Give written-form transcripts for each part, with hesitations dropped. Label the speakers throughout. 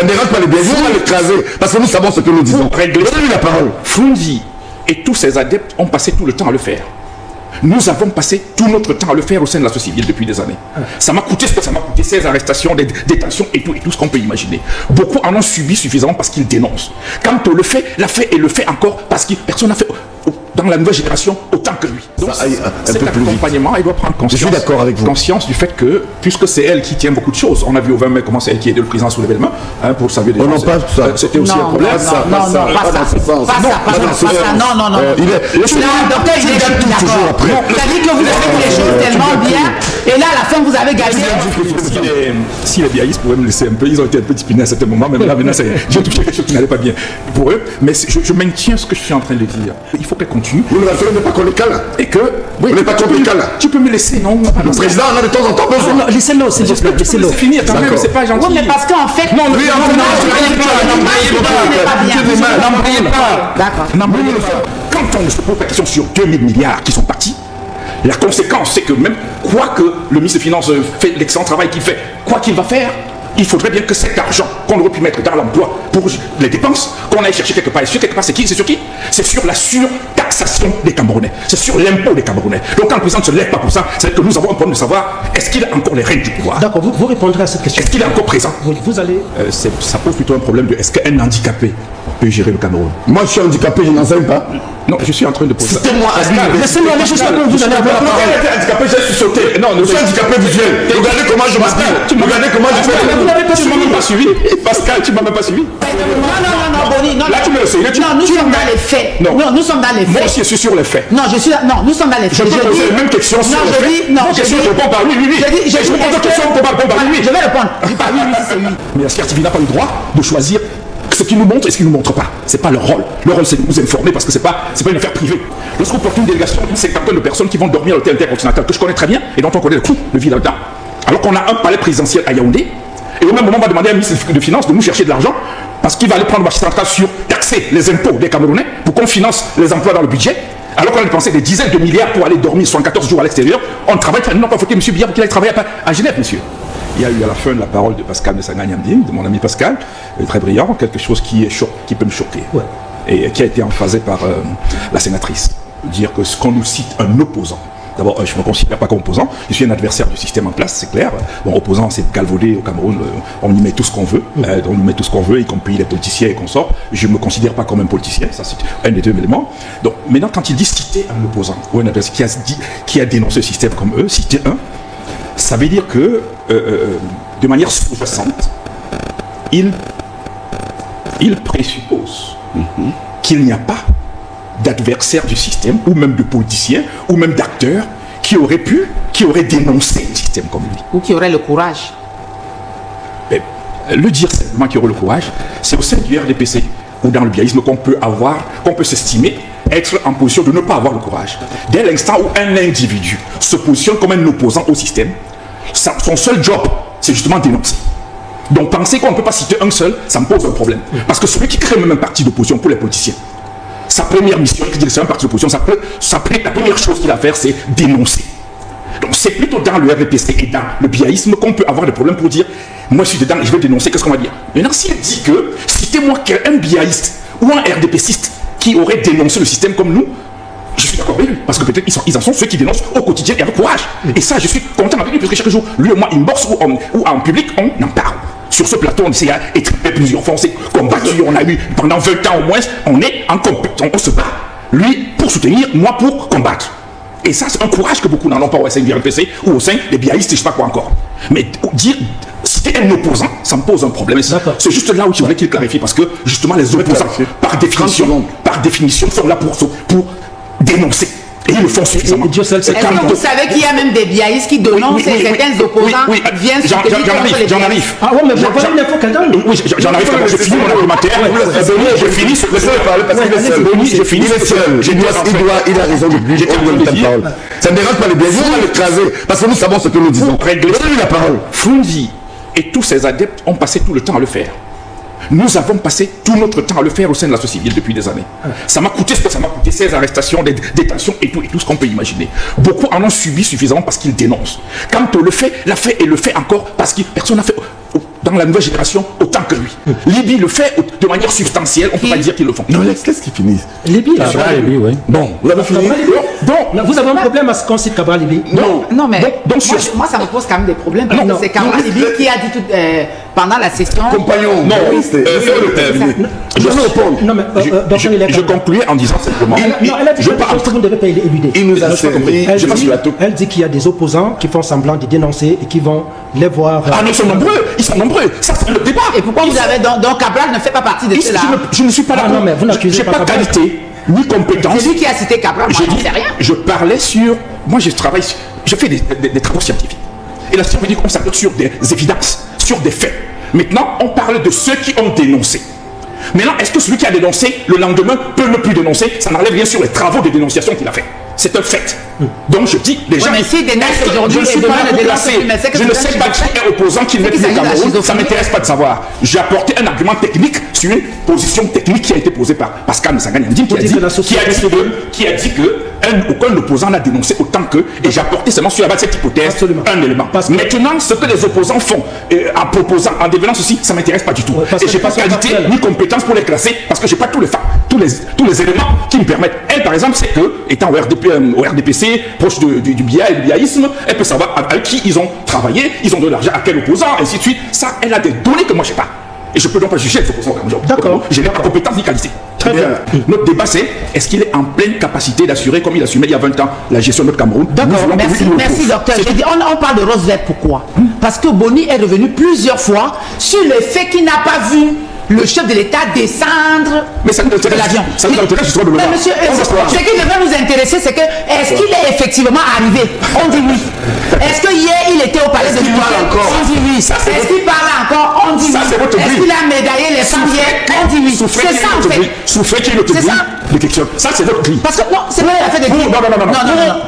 Speaker 1: Ça ne dérange pas les bienvenus, on va l'écraser. Parce que nous savons ce que nous disons. Donnez-lui la parole.
Speaker 2: Fundi et tous ses adeptes ont passé tout le temps à le faire. Nous avons passé tout notre temps à le faire au sein de la société civile depuis des années. Ça m'a coûté ce que ça m'a coûté, 16 arrestations, des détentions et tout ce qu'on peut imaginer. Beaucoup en ont subi suffisamment parce qu'ils dénoncent. Quand on le fait, l'a fait et le fait encore parce que personne n'a fait dans la nouvelle génération autant que lui. Donc cet accompagnement, il doit prendre conscience du fait que, puisque c'est elle qui tient beaucoup de choses, on a vu au 20 mai comment c'est elle qui aidait le président sous l'événement, pour saluer des gens.
Speaker 1: Non, pas ça.
Speaker 2: C'était aussi un problème.
Speaker 3: Non, docteur, il est d'accord. C'est-à-dire que vous avez fait les choses tellement bien, et là, à la fin, vous avez gagné.
Speaker 2: Si les biaïstes pouvaient me laisser un peu, ils ont été un peu disciplinés à certains moments, même là, maintenant, j'ai touché quelque chose qui n'allait pas bien pour eux, mais je maintiens ce que je suis en train de dire. Il faut qu'elle continue.
Speaker 1: Nous ne n'est pas qu'on le cale.
Speaker 2: Et que.
Speaker 1: Oui, on n'est pas qu'on le cale.
Speaker 2: Tu peux me laisser, non?
Speaker 1: Le président, on a de temps en temps besoin.
Speaker 4: Laissez-le, s'il vous plaît, laissez-le.
Speaker 2: C'est fini, quand même, c'est pas gentil.
Speaker 3: Oui, mais parce qu'en fait.
Speaker 2: Non,
Speaker 3: n'embrayez pas. D'accord.
Speaker 2: Quand on se pose la question sur 2000 milliards qui sont partis, la conséquence, c'est que même quoi que le ministre des Finances fait l'excellent travail qu'il fait, quoi qu'il va faire, il faudrait bien que cet argent qu'on aurait pu mettre dans l'emploi pour les dépenses, qu'on aille chercher quelque part. Et sur quelque part, c'est qui? C'est sur qui? C'est sur la surtaxation des Camerounais. C'est sur l'impôt des Camerounais. Donc quand le président ne se lève pas pour ça, c'est que nous avons un problème de savoir est-ce qu'il a encore les règles du pouvoir.
Speaker 4: D'accord, vous répondrez à cette question.
Speaker 2: Est-ce qu'il est encore présent?
Speaker 4: Vous allez...
Speaker 2: Ça pose plutôt un problème de est-ce qu'un handicapé peut gérer le Cameroun?
Speaker 1: Moi, je suis handicapé, je n'enseigne pas.
Speaker 2: Non, je suis en train de poser.
Speaker 1: Citez-moi à
Speaker 4: Laissez-moi aller jusqu'à quand vous allez avoir la parole.
Speaker 1: handicapé, j'ai sauté. Non, je suis handicapé visuel. Regardez comment je m'habille. Regardez comment je fais.
Speaker 4: Vous n'avez pas
Speaker 2: Tu m'as même pas suivi. Pascal, tu m'as même pas suivi.
Speaker 3: Non, Boni, non.
Speaker 2: Là, tu me le sais.
Speaker 3: Non, nous sommes dans les faits.
Speaker 2: Non,
Speaker 3: nous sommes dans les
Speaker 2: moi
Speaker 3: faits.
Speaker 2: aussi, je suis sur les faits.
Speaker 3: Non, je suis là. Non, nous sommes dans les faits.
Speaker 2: Je peux poser les mêmes questions sur les faits.
Speaker 3: Non,
Speaker 2: je dis. Je réponds par oui. Je pose des questions pour pas répondre par oui.
Speaker 3: Je vais répondre. Je dis pas oui, si c'est oui.
Speaker 2: Mais la CRTV n'a pas le droit de choisir ce qu'ils nous montrent et ce qu'ils ne nous montrent pas. C'est pas leur rôle. Leur rôle, c'est de nous informer parce que c'est pas une affaire privée. Lorsqu'on porte une délégation d'une cinquantaine de personnes qui vont dormir à l'hôtel intercontinental que je connais très bien et dont on connaît le coût de vie là-dedans, alors qu'on a un palais présidentiel à Yaoundé, et au même moment on va demander à un ministre de Finances de nous chercher de l'argent parce qu'il va aller prendre le marché central sur taxer les impôts des Camerounais pour qu'on finance les emplois dans le budget. Alors qu'on a dépensé des dizaines de milliards pour aller dormir 74 jours à l'extérieur, on travaille. Non, pas faut que M. Biya pour qu'il aille travailler à Genève, monsieur. Il y a eu à la fin de la parole de Pascal de Sanganyamdine, de mon ami Pascal, très brillant, quelque chose qui peut me choquer, et qui a été emphasé par la sénatrice. Dire que quand nous cite un opposant, d'abord je ne me considère pas comme opposant, je suis un adversaire du système en place, c'est clair. Bon, opposant, c'est galvaudé au Cameroun, on y met tout ce qu'on veut, on y met tout ce qu'on veut, y compris les politiciens et consorts. Je ne me considère pas comme un politicien, ça c'est un des deux éléments. Donc maintenant, quand il dit citer un opposant ou un adversaire qui a dénoncé le système comme eux, citer un, ça veut dire que, de manière sous-jacente, il présuppose qu'il n'y a pas d'adversaire du système, ou même de politicien, ou même d'acteur, qui aurait dénoncé le système comme lui.
Speaker 3: Ou qui aurait le courage.
Speaker 2: Mais, le dire simplement qu'il aurait le courage, c'est au sein du RDPC, ou dans le biaïsme qu'on peut s'estimer être en position de ne pas avoir le courage. Dès l'instant où un individu se positionne comme un opposant au système, son seul job, c'est justement dénoncer. Donc penser qu'on ne peut pas citer un seul, ça me pose un problème. Parce que celui qui crée même un parti d'opposition pour les politiciens, sa première mission, c'est un parti d'opposition, la première chose qu'il a à faire, c'est dénoncer. Donc c'est plutôt dans le RDPC et dans le biaïsme qu'on peut avoir des problèmes pour dire moi je suis dedans et je vais dénoncer, qu'est-ce qu'on va dire? Maintenant s'il dit que citez-moi un biaïste ou un RDPCiste qui aurait dénoncé le système comme nous, je suis d'accord avec lui, parce que peut-être ils en sont ceux qui dénoncent au quotidien et avec courage. Et ça, je suis content avec lui, parce que chaque jour, lui et moi, inbox ou en public, on en parle. Sur ce plateau, on s'est étripé plusieurs fois, on s'est combattu, on a eu pendant 20 ans au moins, on est en compétition, on se bat. Lui pour soutenir, moi pour combattre. Et ça, c'est un courage que beaucoup n'en ont pas au sein du RPC ou au sein des biaïstes, je ne sais pas quoi encore. Mais dire, citer un opposant, ça me pose un problème. C'est juste là où je voudrais qu'il clarifie, parce que justement, les opposants, par définition, sont là pour dénoncer. Et ils le font suffisamment.
Speaker 3: Est-ce que vous savez qu'il y a même des biaïstes qui dénoncent et certains opposants viennent soutenir contre les
Speaker 2: j'en arrive.
Speaker 4: Ah ouais, mais vous voyez l'info qu'elle donne.
Speaker 2: Oui, j'en arrive. Je finis mon argumentaire. Je finis.
Speaker 1: Laissez-le parler parce qu'il est seul.
Speaker 2: Je finis.
Speaker 1: Il est seul. Il a raison de plus. Ça ne dérange pas les bienvenus, on va l'écraser. Parce que nous savons ce que nous disons. Donnez-lui la parole.
Speaker 2: Fundi et tous ses adeptes ont passé tout le temps à le faire. Nous avons passé tout notre temps à le faire au sein de la société civile depuis des années. Ça m'a coûté ce que ça m'a coûté, 16 arrestations, des détentions et tout ce qu'on peut imaginer. Beaucoup en ont subi suffisamment parce qu'ils dénoncent. Quand on le fait, l'a fait et le fait encore parce que personne n'a fait dans la nouvelle génération autant que lui. Libye le fait de manière substantielle, on ne peut pas dire qu'ils le font.
Speaker 1: Non, laisse qu'ils finissent.
Speaker 4: Libye, là.
Speaker 5: Libye, oui.
Speaker 1: Bon, vous avez fini.
Speaker 4: Donc, vous avez un problème à ce qu'on cite Cabral Libye?
Speaker 3: Non, mais
Speaker 2: donc,
Speaker 3: moi, ça me pose quand même des problèmes. Parce que c'est Cabral Libye qui a dit pendant la session.
Speaker 1: Compagnon,
Speaker 2: non,
Speaker 1: je vais répondre.
Speaker 4: Non, mais
Speaker 2: je concluais en disant simplement.
Speaker 4: Non, elle a dit quelque chose que vous ne devez pas éluder.
Speaker 1: Il nous a servi.
Speaker 4: Elle dit qu'il y a des opposants qui font semblant de dénoncer et qui vont les voir.
Speaker 2: Ah non, ils sont nombreux. Ça, c'est le débat.
Speaker 3: Et pourquoi vous avez. Donc, Cabral ne fait pas partie de cela.
Speaker 2: Je ne suis pas là.
Speaker 4: Non, mais vous n'accusez
Speaker 2: J'ai
Speaker 4: pas
Speaker 2: pas
Speaker 4: Cabral.
Speaker 2: qualité ni compétence.
Speaker 3: C'est lui qui a cité Cabral, moi, je ne sais rien.
Speaker 2: Je parlais sur. Moi, je fais des travaux scientifiques. Et la science veut dire qu'on s'appuie sur des évidences, sur des faits. Maintenant, on parle de ceux qui ont dénoncé. Maintenant, est-ce que celui qui a dénoncé, le lendemain, peut ne plus dénoncer? Ça n'enlève rien sur les travaux de dénonciation qu'il a fait. C'est un fait. Donc je dis, les gens.
Speaker 3: Mais s'il dénonce aujourd'hui,
Speaker 2: je ne suis pas là pour classer. Je ne sais pas qui est opposant, qui n'est plus au Cameroun. Ça ne m'intéresse pas de savoir. J'ai apporté un argument technique sur une position technique qui a été posée par Pascal Nsanga-Nyandim, qui a dit que aucun opposant n'a dénoncé autant qu'eux, et j'ai apporté seulement sur la base de cette hypothèse un élément. Maintenant, ce que les opposants font en proposant, en développant ceci, ça ne m'intéresse pas du tout. Et je n'ai pas de qualité ni compétence pour les classer parce que je n'ai pas tous les éléments qui me permettent. Elle, par exemple, c'est que, étant au RDPC, proche du BIA et du biaïsme, elle peut savoir avec qui ils ont travaillé, ils ont donné l'argent à quel opposant, ainsi de suite. Ça, elle a des données que moi, je n'ai pas. Et je ne peux donc pas juger les opposants comme ça.
Speaker 4: D'accord.
Speaker 2: Je n'ai pas compétence ni qualité. Très bien. Notre débat, c'est est-ce qu'il est en pleine capacité d'assurer, comme il assumait il y a 20 ans, la gestion de notre Cameroun?
Speaker 3: D'accord, merci docteur. On parle de Rose Verte, pourquoi? Parce que Boni est revenu plusieurs fois sur le fait qu'il n'a pas vu le chef de l'État descendre de l'avion.
Speaker 2: Ça nous intéresse justement de le voir.
Speaker 3: Mais monsieur, ce qui devrait nous intéresser, c'est que est-ce qu'il est effectivement arrivé? On dit oui. Est-ce que hier il était au palais de l'Unité? On dit oui. Est-ce qu'il parle encore? On dit oui. Est-ce qu'il a médaillé les femmes hier? On dit oui. C'est ça en fait.
Speaker 2: Souffrez qu'il ne te dit quelque chose. Ça c'est votre grille.
Speaker 3: Parce que non, c'est pas la fait de grille.
Speaker 2: Non.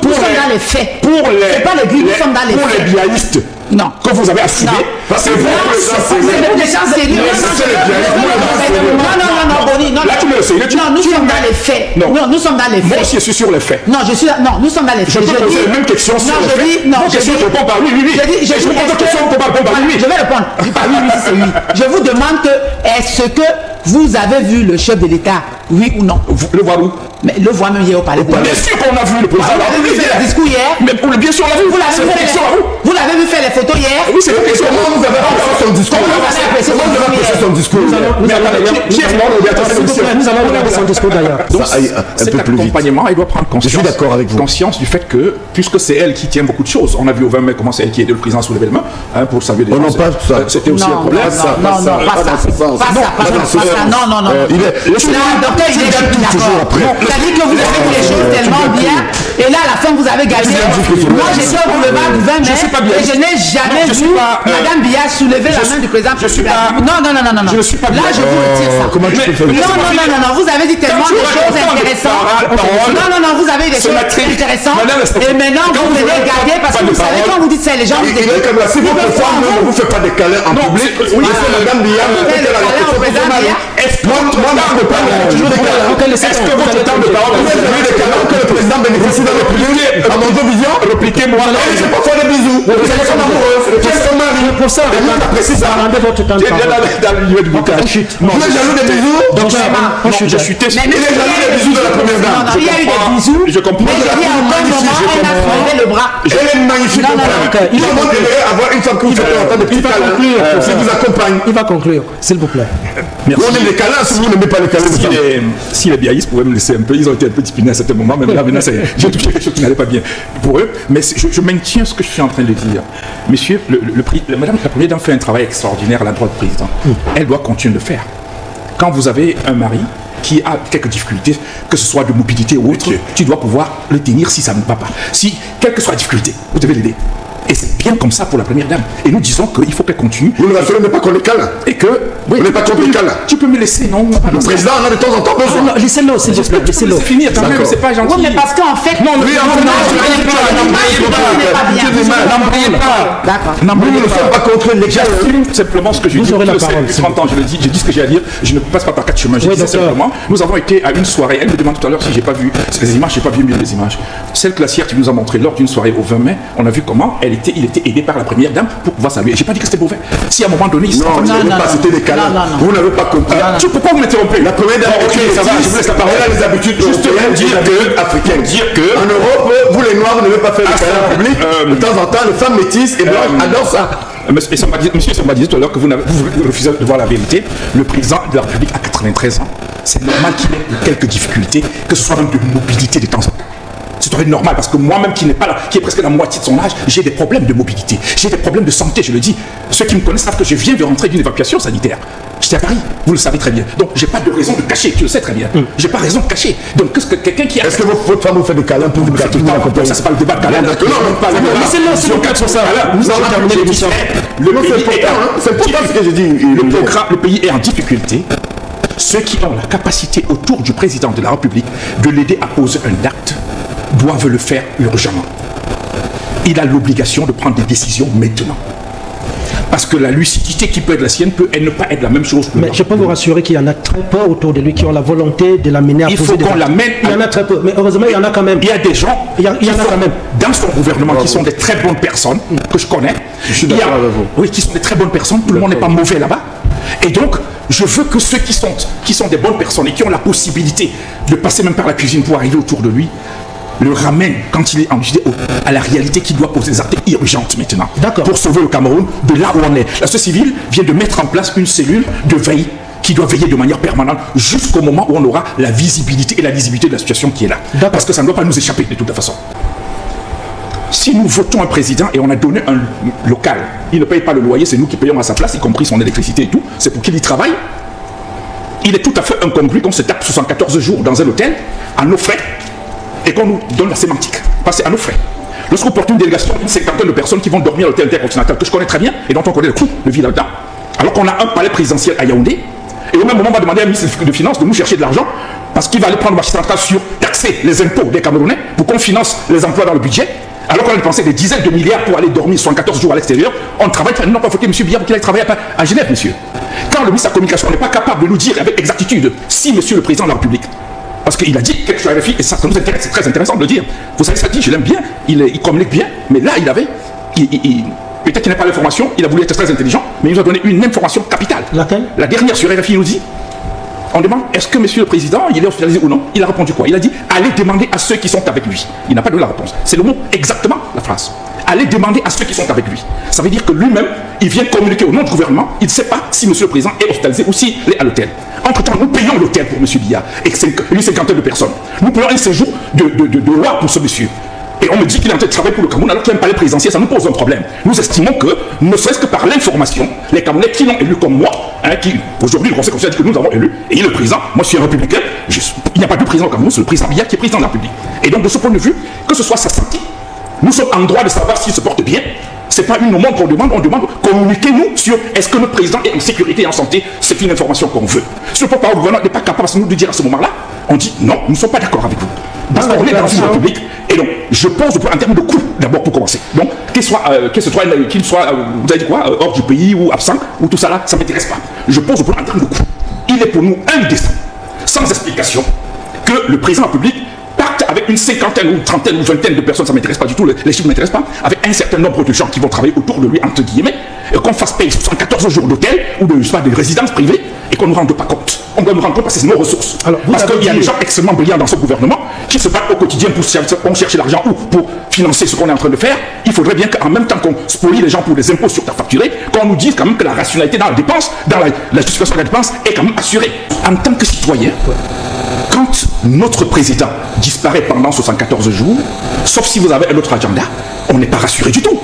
Speaker 3: Nous sommes dans les faits. C'est pas les grilles, nous sommes dans les faits.
Speaker 2: Pour les biaïstes.
Speaker 3: Non.
Speaker 2: Que vous avez assumé.
Speaker 3: C'est des gens sérieux. Non, Boni.
Speaker 2: Là, tu me le sais.
Speaker 3: Non, nous sommes dans les faits. Non, nous sommes dans les faits.
Speaker 2: Moi aussi, je suis sur les faits.
Speaker 3: Non, nous sommes dans les faits.
Speaker 2: Je peux poser la même question sur les faits.
Speaker 3: Non,
Speaker 2: je dis, réponds par oui. Je pose la question, réponds par oui.
Speaker 3: Je vais répondre. Je dis pas oui, c'est oui. Je vous demande est-ce que vous avez vu le chef de l'État, oui ou non?
Speaker 2: Le voir où?
Speaker 3: Mais le voir même hier au palais de l'Élysée.
Speaker 2: Bien sûr qu'on a vu le président.
Speaker 3: Vous avez vu faire le discours hier?
Speaker 2: Mais bien sûr, on l'a vu.
Speaker 3: Vous l'avez vu faire les photos hier?
Speaker 2: Oui, c'est une question.
Speaker 1: Comment vous avez apprécié son discours?
Speaker 4: Nous allons regarder son discours d'ailleurs.
Speaker 2: Cet accompagnement, il doit prendre conscience.
Speaker 1: Je suis d'accord avec vous.
Speaker 2: Conscience du fait que, puisque c'est elle qui tient beaucoup de choses, on a vu au 20 mai comment c'est elle qui aidait le président sous l'événement, pour saluer des gens.
Speaker 1: Non, pas ça.
Speaker 2: C'était aussi un problème.
Speaker 3: Non, pas ça. Non. Docteur, il est d'accord. C'est-à-dire que vous avez fait les choses tellement bien, et là, à la fin, vous avez gagné. Moi, j'étais au boulevard du 20 mai, et je n'ai jamais vu Madame Biya soulever la main du président. Non.
Speaker 2: Je ne suis pas.
Speaker 3: Là, je vous retire ça.
Speaker 1: Comment tu peux faire
Speaker 3: Non, vous avez dit tellement de choses intéressantes. Non, vous avez des choses intéressantes. Et maintenant, vous venez garder parce que vous savez, quand vous dites ça, les gens vous
Speaker 1: écoutent. Si votre femme ne vous fait pas de câlins en public, oui, c'est Madame Biya. Moi, je ne peux pas toujours des câlins. Est-ce que votre temps de parole, vous avez des câlins que le président bénéficie dans le privé à mon vision? Répliquez-moi. Je ne peux pas faire des bisous. Vous êtes comme amoureuse. Qu'est-ce qu'on m'a dit pour ça? Et moi, t'apprécies ça.
Speaker 4: Rendez votre temps de parole.
Speaker 2: Dans le milieu du bouquin.
Speaker 1: Vous êtes jaloux des bisous?
Speaker 2: Je suis testé.
Speaker 1: Il est jaloux des bisous de la première dame.
Speaker 3: Il y a eu des bisous.
Speaker 2: Je comprends.
Speaker 3: Mais il y a un moment, elle a levé le bras.
Speaker 1: Elle est magnifique. Il va avoir une femme que vous faites entendre des petits câlins. Si vous accompagne.
Speaker 4: Il va conclure, s'il vous plaît.
Speaker 2: Merci.
Speaker 1: On aime les câlins si vous n'aimez pas les câlins.
Speaker 2: Si les biaïstes pouvaient me laisser un peu, ils ont été un peu disciplinés à certains moments, mais là, maintenant, j'ai touché quelque chose qui n'allait pas bien pour eux. Mais je maintiens ce que je suis en train de dire. Monsieur, Madame la Première Dame fait un travail extraordinaire à l'endroit du président. Elle doit continuer de le faire. Quand vous avez un mari qui a quelques difficultés, que ce soit de mobilité ou autre, tu dois pouvoir le tenir si ça ne va pas. Si, quelle que soit la difficulté, vous devez l'aider. Et c'est bien comme ça pour la Première Dame. Et nous disons qu'il faut qu'elle continue.
Speaker 1: Vous ne rassurez pas qu'on les câlins.
Speaker 2: Et que...
Speaker 1: Oui, vous n'êtes pas contre les câlins.
Speaker 2: Tu peux me laisser, non?
Speaker 1: Le président en a de temps en temps besoin.
Speaker 4: Laissez-le, s'il vous plaît. Laissez-le
Speaker 2: finir quand même, c'est pas gentil.
Speaker 3: Oui, mais parce qu'en fait...
Speaker 2: Non, n'embrayez pas.
Speaker 3: D'accord.
Speaker 1: Nous ne sommes pas contre les câlins.
Speaker 2: J'assume simplement ce que je dis.
Speaker 4: Vous aurez la parole.
Speaker 2: 30 ans, je le dis, je dis ce que j'ai à dire. Je ne passe pas par quatre chemins. Je dis simplement, nous avons été à une soirée. Elle me demande tout à l'heure si j'ai pas vu les images. J'ai pas vu mieux les images. Celle que la CRT nous a montré lors d'une soirée au 20 mai, on a vu comment elle réalité, il était aidé par la première dame pour pouvoir saluer. J'ai pas dit que c'était mauvais. Si à un moment donné,
Speaker 1: non, c'était des câlins. Vous n'avez pas compris.
Speaker 2: Pourquoi vous m'interrompez?
Speaker 1: La première dame, ok, ça va, je vous laisse la parole. On a les habitudes africaines. En Europe, vous les Noirs, vous ne devez pas faire le câlin public. De temps en temps, les femmes métisses et blanches adorent ça.
Speaker 2: Monsieur Samba disait tout à l'heure que vous refusez de voir la vérité. Le président de la République a 93 ans. C'est normal qu'il ait quelques difficultés, que ce soit même de mobilité de temps en temps. C'est tout à fait normal parce que moi-même qui n'est pas là, qui est presque la moitié de son âge, j'ai des problèmes de mobilité, j'ai des problèmes de santé, je le dis. Ceux qui me connaissent savent que je viens de rentrer d'une évacuation sanitaire. J'étais à Paris, vous le savez très bien. Donc j'ai pas de raison de cacher, tu le sais très bien. J'ai pas raison de cacher. Donc qu'est-ce que quelqu'un qui a...
Speaker 1: Est-ce que votre femme vous fait des câlins pour vous faire tout le temps?
Speaker 2: Ça c'est pas le débat de câlin. Non, pas le débat.
Speaker 4: C'est le cas sur ça.
Speaker 2: Nous allons terminer l'émission.
Speaker 1: C'est important ce que j'ai dit.
Speaker 2: Le pays est en difficulté. Ceux qui ont la capacité autour du président de la République de l'aider à poser un acte doivent le faire urgemment. Il a l'obligation de prendre des décisions maintenant. Parce que la lucidité qui peut être la sienne peut ne pas être la même chose.
Speaker 4: Mais je peux vous rassurer qu'il y en a très peu autour de lui qui ont la volonté de l'amener à poser des actes.
Speaker 2: Il faut qu'on l'amène.
Speaker 4: Il y en a très peu, mais heureusement il y en a quand même.
Speaker 2: Il y a des gens
Speaker 4: il y en a quand même
Speaker 2: dans son gouvernement qui sont des très bonnes personnes, que je connais.
Speaker 1: Je suis d'accord avec vous.
Speaker 2: Oui, qui sont des très bonnes personnes. Tout le monde n'est pas mauvais là-bas. Et donc, je veux que ceux qui sont des bonnes personnes et qui ont la possibilité de passer même par la cuisine pour arriver autour de lui, le ramène quand il est en à la réalité qu'il doit poser des actes urgentes maintenant pour sauver le Cameroun de là où on est. La société civile vient de mettre en place une cellule de veille qui doit veiller de manière permanente jusqu'au moment où on aura la visibilité et la lisibilité de la situation qui est là. Parce que ça ne doit pas nous échapper de toute façon. Si nous votons un président et on a donné un local, il ne paye pas le loyer, c'est nous qui payons à sa place, y compris son électricité et tout, c'est pour qu'il y travaille. Il est tout à fait incongru qu'on se tape 74 jours dans un hôtel à nos frais et qu'on nous donne la sémantique. Passer à nos frais. Lorsqu'on porte une délégation d'une cinquantaine de personnes qui vont dormir à l'hôtel intercontinental, que je connais très bien et dont on connaît le coût de vie là-dedans, alors qu'on a un palais présidentiel à Yaoundé, et au même moment on va demander à un ministre de Finances de nous chercher de l'argent parce qu'il va aller prendre le marché central sur taxer les impôts des Camerounais pour qu'on finance les emplois dans le budget. Alors qu'on a dépensé des dizaines de milliards pour aller dormir 74 jours à l'extérieur, on travaille, nous n'avons pas voté M. Billard pour qu'il aille travailler à Genève, monsieur. Quand le ministre de la Communication n'est pas capable de nous dire avec exactitude si monsieur le président de la République, parce qu'il a dit quelque chose à RFI, et ça nous intéresse, c'est très intéressant de le dire. Vous savez, ça dit, je l'aime bien, il communique bien, mais là, peut-être qu'il n'a pas l'information, il a voulu être très intelligent, mais il nous a donné une information capitale.
Speaker 4: Laquelle?
Speaker 2: La dernière sur RFI, il nous dit, on demande, est-ce que monsieur le président, il est hospitalisé ou non? Il a répondu quoi? Il a dit, allez demander à ceux qui sont avec lui. Il n'a pas donné la réponse. C'est le mot exactement, la phrase. Allez demander à ceux qui sont avec lui. Ça veut dire que lui-même, il vient communiquer au nom du gouvernement. Il ne sait pas si monsieur le président est hospitalisé ou s'il est à l'hôtel. Entre-temps, nous payons l'hôtel pour monsieur Billard et une cinquantaine de personnes. Nous payons un séjour de loi pour ce monsieur. Et on me dit qu'il est en train de travailler pour le Cameroun alors qu'il y a un palais présidentiel, ça nous pose un problème. Nous estimons que, ne serait-ce que par l'information, les Camerounais qui l'ont élu comme moi, qui aujourd'hui le Conseil constitutionnel dit que nous avons élu, et il est le président, moi je suis un républicain, il n'y a pas de président au Cameroun, c'est le président Billard qui est président de la République. Et donc de ce point de vue, que ce soit sa santé, nous sommes en droit de savoir s'il se porte bien. C'est pas une demande qu'on demande, on demande communiquez-nous sur est-ce que notre président est en sécurité et en santé, c'est une information qu'on veut. Si le porte-parole gouvernement n'est pas capable de nous dire à ce moment-là, on dit non, nous ne sommes pas d'accord avec vous. Parce qu'on est dans une république, et donc je pose en termes de coût d'abord pour commencer. Donc qu'il soit vous avez dit quoi, hors du pays ou absent, ou tout ça là, ça ne m'intéresse pas. Je pose en termes de coût. Il est pour nous indécent, sans explication, que le président de la République parte avec une cinquantaine ou trentaine ou vingtaine de personnes, ça ne m'intéresse pas du tout, les chiffres ne m'intéressent pas, avec un certain nombre de gens qui vont travailler autour de lui, entre guillemets, et qu'on fasse payer 74 jours d'hôtel ou de résidence privée et qu'on ne nous rende pas compte. On doit nous rendre compte parce que c'est nos ressources. Alors, parce qu'il y a des gens extrêmement brillants dans ce gouvernement qui se battent au quotidien pour chercher l'argent ou pour financer ce qu'on est en train de faire. Il faudrait bien qu'en même temps qu'on spolie les gens pour des impôts surfacturés, qu'on nous dise quand même que la rationalité dans la dépense, dans la justification de la dépense est quand même assurée. En tant que citoyen, quand notre président disparaît pendant 74 jours, sauf si vous avez un autre agenda, on n'est pas rassuré du tout.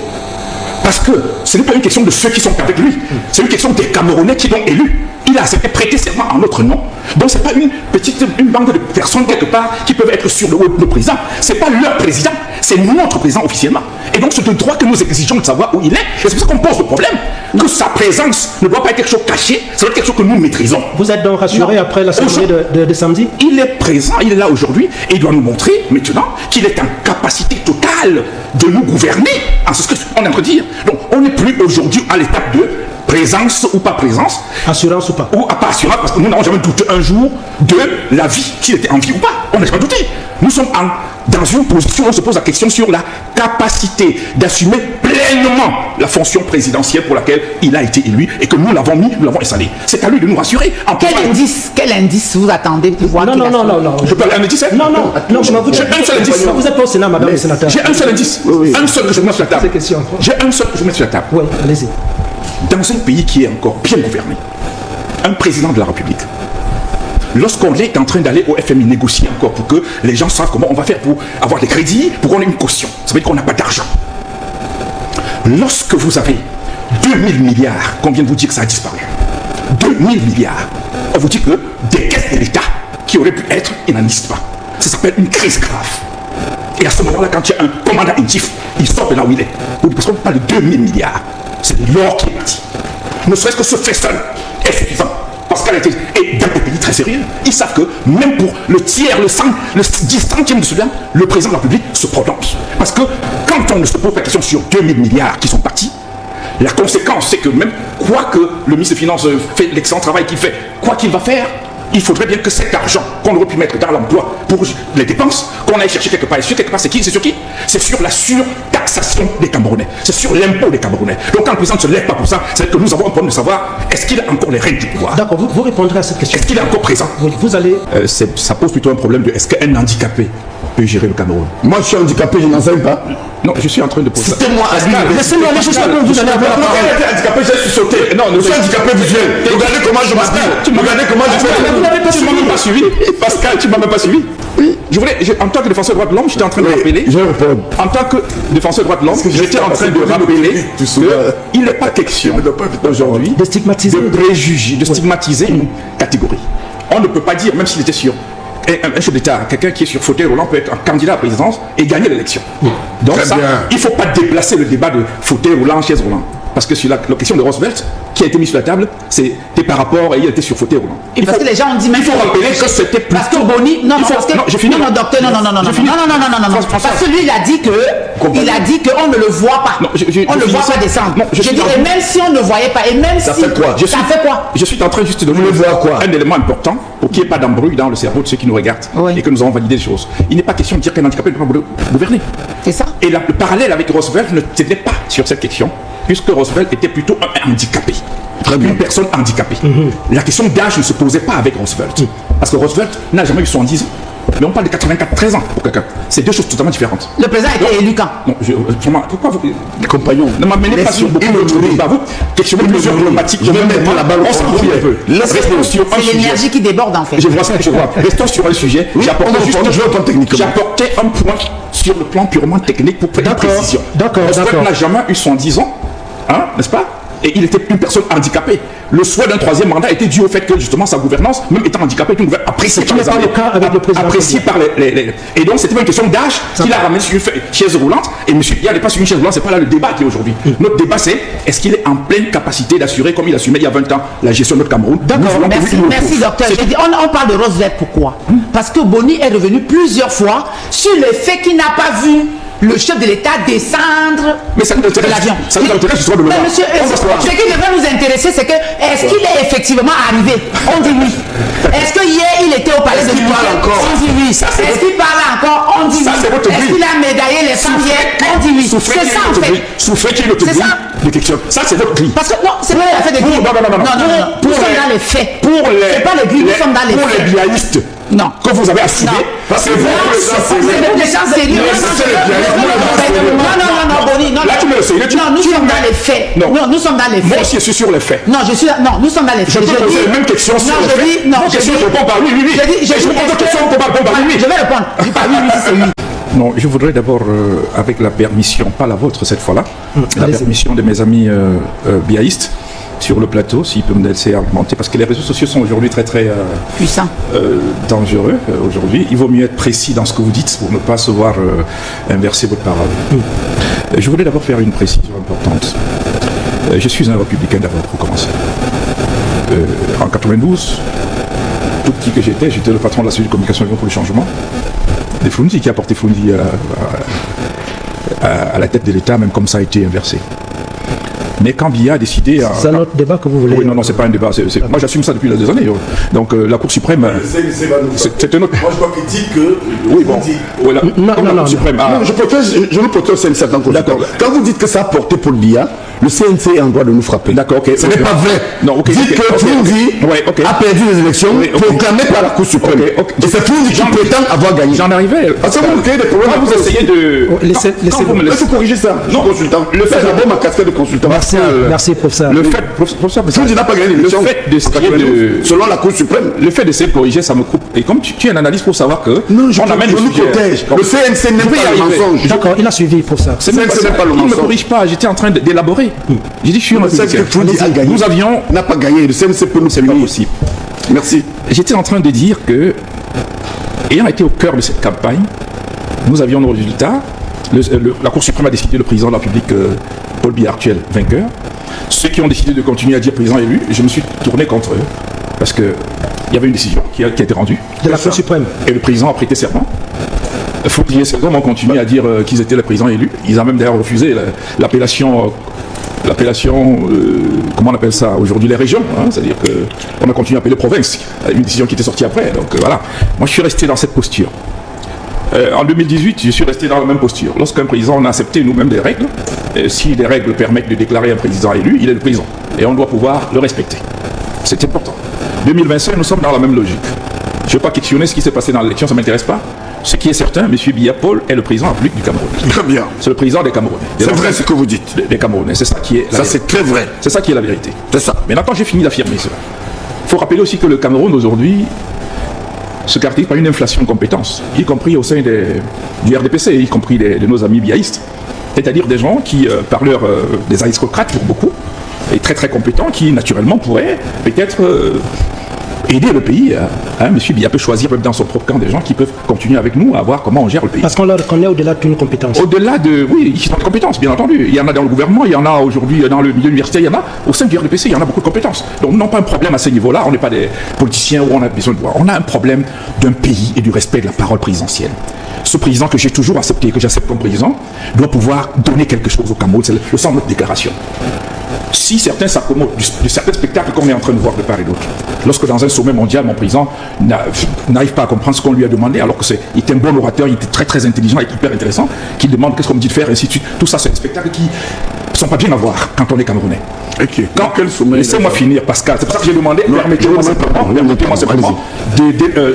Speaker 2: Parce que ce n'est pas une question de ceux qui sont avec lui, c'est une question des Camerounais qui l'ont élu. Il a accepté prêter serment en notre nom. Donc ce n'est pas une bande de personnes quelque part qui peuvent être sur le président. Ce n'est pas leur président, c'est notre président officiellement. Et donc c'est de droit que nous exigeons de savoir où il est. Et c'est pour ça qu'on pose le problème. Que sa présence ne doit pas être quelque chose caché, ça doit être quelque chose que nous maîtrisons.
Speaker 4: Vous êtes donc rassuré après l'assemblée de samedi?
Speaker 2: Il est présent, il est là aujourd'hui et il doit nous montrer maintenant qu'il est en capacité totale de nous gouverner. C'est ce qu'on est en train de dire. Donc on n'est plus aujourd'hui à l'étape de présence ou pas présence.
Speaker 4: Assurance ou pas.
Speaker 2: Ou pas assurance, parce que nous n'avons jamais douté un jour de la vie, qu'il était en vie ou pas. On n'a jamais douté. Nous sommes dans une position où on se pose la question sur la capacité d'assumer pleinement la fonction présidentielle pour laquelle il a été élu et que nous l'avons installé. C'est à lui de nous rassurer.
Speaker 3: Quel indice vous attendez pour voir
Speaker 4: Non.
Speaker 2: Je peux aller un indice?
Speaker 4: Non, j'ai un seul indice. Vous êtes pas au Sénat, madame le sénateur.
Speaker 2: J'ai un seul indice. Un seul que je mets sur la table. J'ai un seul que je mets sur la table.
Speaker 4: Oui, allez-y.
Speaker 2: Dans un pays qui est encore bien gouverné, un président de la République, lorsqu'on est en train d'aller au FMI négocier encore pour que les gens savent comment on va faire pour avoir des crédits, pour qu'on ait une caution, ça veut dire qu'on n'a pas d'argent. Lorsque vous avez 2000 milliards, qu'on vient de vous dire que ça a disparu, 2000 milliards, on vous dit que des caisses de l'État qui auraient pu être, il n'en existe pas. Ça s'appelle une crise grave. Et à ce moment-là, quand il y a un commandant intif, il sort de là où il est. Parce qu'on parle de 2000 milliards. C'est de l'or qui est parti. Ne serait-ce que ce fait seul est suffisant. Parce qu'elle a été. Et dans des pays très sérieux, ils savent que même pour le tiers, le 10 centièmes de cela, le président de la République se prononce. Parce que quand on ne se pose pas la question sur 2000 milliards qui sont partis, la conséquence, c'est que même quoi que le ministre des Finances fait l'excellent travail qu'il fait, quoi qu'il va faire, il faudrait bien que cet argent qu'on aurait pu mettre dans l'emploi pour les dépenses, qu'on aille chercher quelque part. Et sur quelque part, c'est qui? C'est sur qui? C'est sur la surtaxation des Camerounais. C'est sur l'impôt des Camerounais. Donc quand le président ne se lève pas pour ça, c'est que nous avons un problème de savoir est-ce qu'il a encore les règles du pouvoir.
Speaker 4: D'accord, vous répondrez à cette question.
Speaker 2: Est-ce qu'il est encore présent?
Speaker 4: Vous allez...
Speaker 2: Ça pose plutôt un problème de est-ce qu'un handicapé peut gérer le Cameroun?
Speaker 1: Moi, je suis handicapé, je n'enseigne pas.
Speaker 2: Non, je suis en train de poser ça.
Speaker 1: Citez-moi à lui.
Speaker 4: Laissez-moi aller jusqu'à quand vous allez avoir la parole.
Speaker 1: Quand j'étais handicapé, j'ai sauté. Non, je suis handicapé visuel. Regardez comment je m'habille. Regardez comment je fais.
Speaker 4: Vous n'avez pas
Speaker 2: Tu m'as même pas suivi. Pascal, tu m'as même pas suivi. Oui. En tant que défenseur des droits de l'homme, j'étais en train de rappeler.
Speaker 1: Je réponds.
Speaker 2: En tant que défenseur des droits de l'homme, j'étais en train de rappeler qu'il n'est pas question aujourd'hui
Speaker 4: de stigmatiser,
Speaker 2: de préjuger, de stigmatiser une catégorie. On ne peut pas dire, même s'il était sûr, un chef d'État, quelqu'un qui est sur fauteuil roulant peut être un candidat à la présidence et gagner l'élection. Donc ça, il ne faut pas déplacer le débat de fauteuil roulant, chaise roulant. Parce que sur la question de Roosevelt, qui a été mise sur la table, c'était par rapport, et il était sur fauteuil roulant.
Speaker 3: Et parce que les gens ont dit, mais
Speaker 2: il faut rappeler que c'était plus...
Speaker 3: Parce que Boni... Non, parce que...
Speaker 2: Non, j'ai fini.
Speaker 3: Non, docteur, non. Parce que lui, il a dit qu'on ne le voit pas. On ne le voit pas descendre. Je dis, et même si on ne voyait pas, et même si... Ça fait quoi?
Speaker 2: Je suis en train juste de vous voir un élément important pour qu'il n'y ait pas d'embrouille dans le cerveau de ceux qui nous regardent et que nous avons validé les choses. Il n'est pas question de dire qu'un handicapé ne peut pas gouverner.
Speaker 3: C'est ça.
Speaker 2: Et le parallèle avec Roosevelt ne tenait pas sur cette question, puisque Roosevelt était plutôt un handicapé. Une personne handicapée. La question d'âge ne se posait pas avec Roosevelt. Parce que Roosevelt n'a jamais eu 70 ans. Mais on parle de 94 ans pour quelqu'un. C'est deux choses totalement différentes.
Speaker 3: Le président a été élu quand?
Speaker 2: Non, pourquoi vous... Les compagnons, ne m'amenez pas sur beaucoup d'autres débats. Vous questionnez plusieurs problématiques. Je vais mettre la balle. On s'embrouille un peu.
Speaker 3: C'est l'énergie qui déborde en fait.
Speaker 2: Je vois ce que je vois. Restons sur un sujet. J'apportais un point sur le plan purement technique pour faire une précision.
Speaker 4: D'accord.
Speaker 2: Roosevelt n'a jamais eu 110 ans, n'est-ce pas? Et il était une personne handicapée. Le souhait d'un troisième mandat était dû au fait que justement sa gouvernance, même étant handicapée, était appréciée par les
Speaker 4: le cas avec le président.
Speaker 2: Appréciée par les... Et donc c'était une question d'âge qu'il a ramené sur une chaise roulante. Et monsieur, il n'est pas sur une chaise roulante, c'est pas là le débat qui est aujourd'hui. Notre débat c'est est-ce qu'il est en pleine capacité d'assurer, comme il assumait il y a 20 ans, la gestion de notre Cameroun.
Speaker 3: D'accord, merci docteur. On parle de Roosevelt, pourquoi? Parce que Boni est revenu plusieurs fois sur le fait qu'il n'a pas vu le chef de l'État descendre de l'avion.
Speaker 2: Ça nous intéresse justement de le voir.
Speaker 3: Monsieur, ce qui devrait nous intéresser, c'est que est-ce qu'il est effectivement arrivé? On dit oui. Est-ce que hier il était au palais de l'Unité? On dit oui. Est-ce qu'il parle encore? On dit oui. Est-ce qu'il a médaillé les femmes hier? On dit oui. C'est ça en fait.
Speaker 2: Souffrez qu'il est notre grille. Ça c'est votre grille.
Speaker 3: Parce que non, c'est pas l'affaire de grille. Non. Nous sommes dans les faits. C'est pas les grilles, nous sommes dans les faits.
Speaker 2: Pour les biaïstes.
Speaker 3: Non.
Speaker 2: Que vous avez assumé.
Speaker 3: C'est des gens sérieux. Non, Boni.
Speaker 2: Là, tu me le sais.
Speaker 3: Non, nous sommes dans les faits. Non, nous sommes dans les faits.
Speaker 2: Moi aussi, je suis sur les faits.
Speaker 3: Non, nous sommes dans les faits.
Speaker 2: Je peux poser les mêmes questions sur les faits.
Speaker 3: Non,
Speaker 2: je dis. Réponds par oui. Je pose des questions, on peut pas répondre par oui.
Speaker 3: Je vais répondre. Je dis pas oui, si c'est oui.
Speaker 2: Non, je voudrais d'abord, avec la permission, pas la vôtre cette fois-là, la permission de mes amis biaïstes, sur le plateau, s'il peut me laisser argumenter, parce que les réseaux sociaux sont aujourd'hui très
Speaker 3: puissants,
Speaker 2: dangereux aujourd'hui. Il vaut mieux être précis dans ce que vous dites pour ne pas se voir inverser votre parole. Je voulais d'abord faire une précision importante. Je suis un républicain d'abord, pour commencer. En 92, tout petit que j'étais le patron de la cellule de communication pour le changement. Des Floundi, qui a porté Floundi à la tête de l'État, même comme ça a été inversé. Mais quand Biya a décidé...
Speaker 4: C'est un autre débat que vous voulez...
Speaker 2: Oui, non, c'est pas un débat. Moi, j'assume ça depuis des années. Donc, la Cour suprême... C'est un autre...
Speaker 1: Moi, je crois qu'il dit que...
Speaker 2: Oui, bon. Voilà.
Speaker 4: Non.
Speaker 2: Suprême,
Speaker 1: je nous protège au CNC en tant que
Speaker 2: D'accord.
Speaker 1: Quand vous dites que ça a porté pour Biya, le CNC est en droit de nous frapper.
Speaker 2: D'accord, ok.
Speaker 1: Ce n'est pas vrai.
Speaker 2: Non, ok.
Speaker 1: Dites que Foundi a perdu les élections proclamées par la Cour suprême. Et c'est Foundi qui prétend avoir gagné.
Speaker 2: J'en arrivais.
Speaker 1: Parce que vous créez des problèmes.
Speaker 2: Quand vous essayez de...
Speaker 1: Quand vous me laissez corriger ça. Non, consultant. Le fait d'abord ma casquette de consultant.
Speaker 4: Merci, professeur.
Speaker 2: Le fait, professeur,
Speaker 1: Foundi n'a pas gagné l'élection.
Speaker 2: Le fait d'essayer de...
Speaker 1: Selon la Cour suprême.
Speaker 2: Le fait d'essayer de corriger, ça me coupe. Et comme tu es un analyste pour savoir que...
Speaker 1: Non, je
Speaker 2: nous
Speaker 1: protège. Le CNC n'est pas le mensonge.
Speaker 4: D'accord, il a suivi, professeur.
Speaker 2: C'est même pas le mensonge. Il ne me corrige pas, j'étais en train d'élaborer. J'ai dit, je suis un politicien. Nous avions...
Speaker 1: n'a pas gagné. Le CNC peut nous
Speaker 2: saluer aussi.
Speaker 1: Merci.
Speaker 2: J'étais en train de dire que, ayant été au cœur de cette campagne, nous avions nos résultats. La Cour suprême a décidé le président de la République, Paul Biya actuel, vainqueur. Ceux qui ont décidé de continuer à dire président élu, je me suis tourné contre eux. Parce qu'il y avait une décision qui a été rendue.
Speaker 4: De la Cour suprême.
Speaker 2: Et le président a prêté serment. Foutrier et ces hommes ont continué à dire qu'ils étaient le président élu. Ils ont même d'ailleurs refusé l'appellation, comment on appelle ça aujourd'hui, les régions. C'est-à-dire qu'on a continué à appeler province. Une décision qui était sortie après. Donc voilà. Moi, je suis resté dans cette posture. En 2018, je suis resté dans la même posture. Lorsqu'un président, on a accepté nous-mêmes des règles. Si les règles permettent de déclarer un président élu, il est le président. Et on doit pouvoir le respecter. C'est important. 2025, nous sommes dans la même logique. Je ne vais pas questionner ce qui s'est passé dans l'élection, ça ne m'intéresse pas. Ce qui est certain, M. Biya Paul est le président de la République du Cameroun.
Speaker 1: Très bien.
Speaker 2: C'est le président des Camerounais.
Speaker 1: C'est vrai ce que vous dites.
Speaker 2: Des Camerounais, c'est ça qui est la vérité.
Speaker 1: C'est très vrai.
Speaker 2: C'est ça qui est la vérité.
Speaker 1: C'est ça.
Speaker 2: Maintenant, quand j'ai fini d'affirmer cela, il faut rappeler aussi que le Cameroun aujourd'hui se caractérise par une inflation de compétences, y compris au sein du RDPC, y compris de nos amis biaïstes. C'est-à-dire des gens qui, par leur des aristocrates pour beaucoup, et très très compétents, qui naturellement pourraient peut-être aider le pays. M. Biya peut choisir même dans son propre camp des gens qui peuvent continuer avec nous à voir comment on gère le pays.
Speaker 4: Parce qu'on leur reconnaît au-delà d'une compétence.
Speaker 2: Au-delà de... Oui, ils sont de compétences, bien entendu. Il y en a dans le gouvernement, il y en a aujourd'hui dans le milieu universitaire, il y en a au sein du RDPC, il y en a beaucoup de compétences. Donc nous n'avons pas un problème à ce niveau-là, on n'est pas des politiciens où on a besoin de voir. On a un problème d'un pays et du respect de la parole présidentielle. Ce président que j'ai toujours accepté, que j'accepte comme président, doit pouvoir donner quelque chose au Cameroun. C'est le sens de notre déclaration. Si certains s'accommodent de certains spectacles qu'on est en train de voir de part et d'autre, lorsque dans un sommet mondial, mon président n'arrive pas à comprendre ce qu'on lui a demandé, alors qu'il était un bon orateur, il était très très intelligent et hyper intéressant, qu'il demande qu'est-ce qu'on me dit de faire, et ainsi de suite. Tout ça, c'est un spectacle qui ne sont pas bien à voir quand on est Camerounais.
Speaker 1: Okay.
Speaker 2: Laissez-moi finir, Pascal. C'est pour ça que j'ai demandé, permettez-moi simplement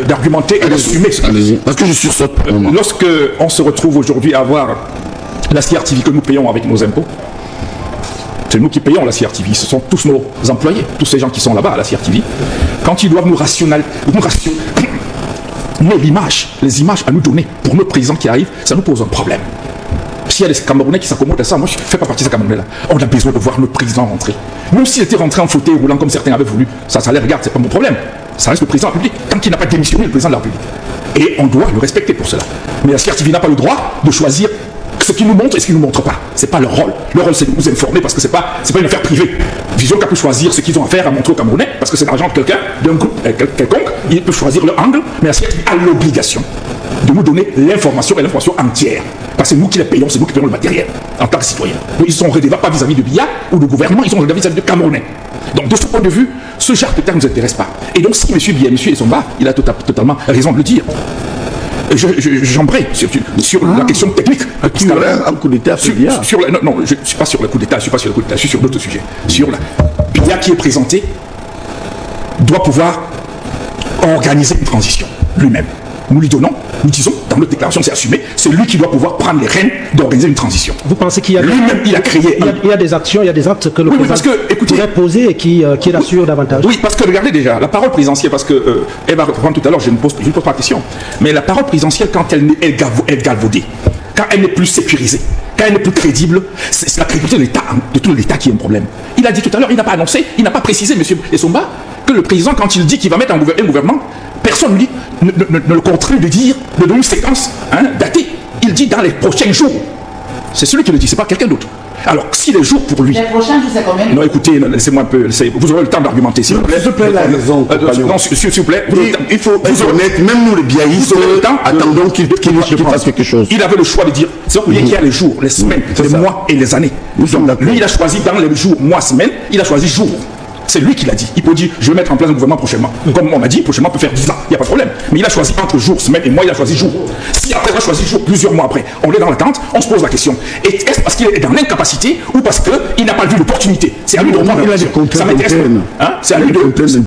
Speaker 2: d'argumenter et d'assumer ce que
Speaker 1: parce que je suis sur
Speaker 2: lorsque on se retrouve aujourd'hui à avoir la CRTV que nous payons avec nos impôts, c'est nous qui payons la CRTV, ce sont tous nos employés, tous ces gens qui sont là-bas à la CRTV, quand ils doivent nous rationner les images à nous donner pour notre président qui arrive, ça nous pose un problème. S'il y a des Camerounais qui s'accommodent à ça, moi je ne fais pas partie de ces Camerounais-là. On a besoin de voir notre président rentrer. Même s'il était rentré en fauteuil roulant comme certains avaient voulu, ça les regarde, c'est pas mon problème. Ça reste le président de la République. Tant qu'il n'a pas démissionné, le président de la République. Et on doit le respecter pour cela. Mais la CRTV n'a pas le droit de choisir ce qu'il nous montre et ce qu'il ne nous montre pas. C'est pas leur rôle. Leur rôle, c'est de nous informer parce que c'est pas une affaire privée. Vision qu'a pu choisir ce qu'ils ont à faire à montrer aux Camerounais parce que c'est l'argent de quelqu'un, d'un groupe quelconque. Ils peuvent choisir leur angle, mais la CRTV a l'obligation de nous donner l'information et l'information entière. Parce que c'est nous qui les payons, c'est nous qui payons le matériel en tant que citoyens. Donc ils sont redevables pas vis-à-vis de Biya ou du gouvernement, ils sont redevables vis-à-vis de Camerounais. Donc de ce point de vue, ce genre de terme ne nous intéresse pas. Et donc si M. Biya, M. Essomba, il a totalement raison de le dire. J'embraye sur la question technique.
Speaker 1: Un coup d'État
Speaker 2: non, je ne suis pas sur le coup d'État, je suis sur d'autres sujets. Sur la Biya qui est présenté doit pouvoir organiser une transition lui-même. Nous lui donnons, nous disons, dans notre déclaration, c'est assumé, c'est lui qui doit pouvoir prendre les rênes d'organiser une transition.
Speaker 4: Vous pensez qu'il y a
Speaker 2: lui-même, il a créé...
Speaker 4: Il y a des actions, il y a des actes que le président pourrait poser et qui l'assurent davantage.
Speaker 2: Oui, parce que regardez déjà, la parole présidentielle, parce que elle va reprendre tout à l'heure, je ne pose pas la question, mais la parole présidentielle, quand elle est galvaudée, quand elle n'est plus sécurisée, quand elle n'est plus crédible, c'est la crédibilité de l'État, de tout l'État qui est un problème. Il a dit tout à l'heure, il n'a pas annoncé, il n'a pas précisé, M. Essomba, que le président, quand il dit qu'il va mettre un gouvernement, personne ne le contraint de dire, de donner une séquence datée. Il dit dans les prochains jours. C'est celui qui le dit, c'est pas quelqu'un d'autre. Alors, si les jours pour lui...
Speaker 3: Les prochains jours, c'est combien?
Speaker 2: Non, écoutez, laissez-moi un peu... Vous aurez le temps d'argumenter, s'il vous plaît.
Speaker 1: S'il vous plaît, la raison.
Speaker 2: Non, s'il vous plaît.
Speaker 1: Il faut être honnête, même nous les biaïstes, attendons qu'il fasse quelque chose.
Speaker 2: Il avait le choix de dire, c'est vrai qu'il y a les jours, les semaines, les mois et les années. Donc, lui, il a choisi dans les jours, mois, semaines, il a choisi jour. C'est lui qui l'a dit. Il peut dire, je vais mettre en place un gouvernement prochainement. Comme on a dit, prochainement peut faire 10 ans. Il n'y a pas de problème. Mais il a choisi entre jour, semaine et mois, il a choisi jour. Si après il a choisi jour, plusieurs mois après, on est dans l'attente, on se pose la question. Est-ce parce qu'il est dans l'incapacité ou parce qu'il n'a pas vu l'opportunité? C'est à lui de répondre.
Speaker 1: Il a des contraintes internes.
Speaker 2: C'est à lui de...